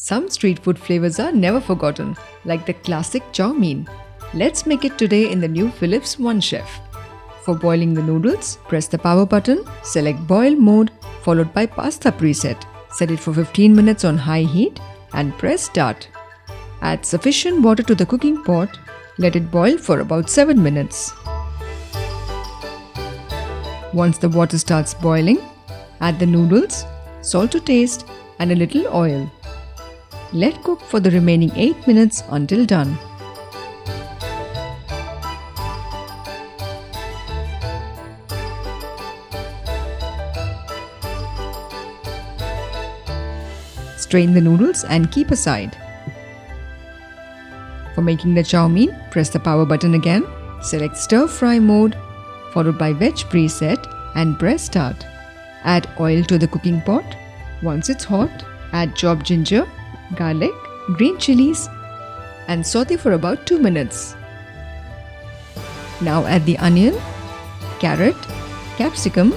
Some street food flavors are never forgotten, like the classic Chowmein. Let's make it today in the new Philips OneChef. For boiling the noodles, press the power button, select boil mode, followed by pasta preset. Set it for 15 minutes on high heat and press start. Add sufficient water to the cooking pot. Let it boil for about 7 minutes. Once the water starts boiling, add the noodles, salt to taste, and a little oil. Let cook for the remaining 8 minutes until done. Strain the noodles and keep aside. For making the chow mein, press the power button again, select stir fry mode, followed by veg preset and press start. Add oil to the cooking pot. Once it's hot, add chopped ginger, garlic, green chilies and saute for about 2 minutes. Now add the onion, carrot, capsicum,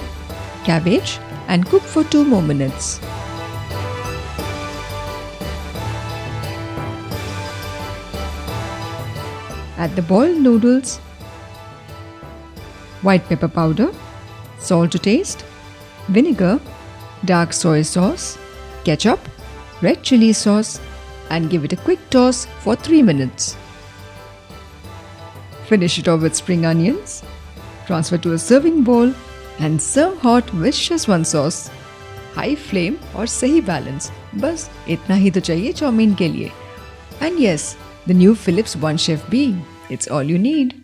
cabbage and cook for 2 more minutes. Add the boiled noodles, white pepper powder, salt to taste, vinegar, dark soy sauce, ketchup, red chili sauce and give it a quick toss for 3 minutes. Finish it off with spring onions, transfer to a serving bowl and serve hot with Szechuan sauce. High flame और सही balance, बस इतना ही तो चाहिए chowmein के लिए. And yes, the new Philips OneChef B. It's all you need.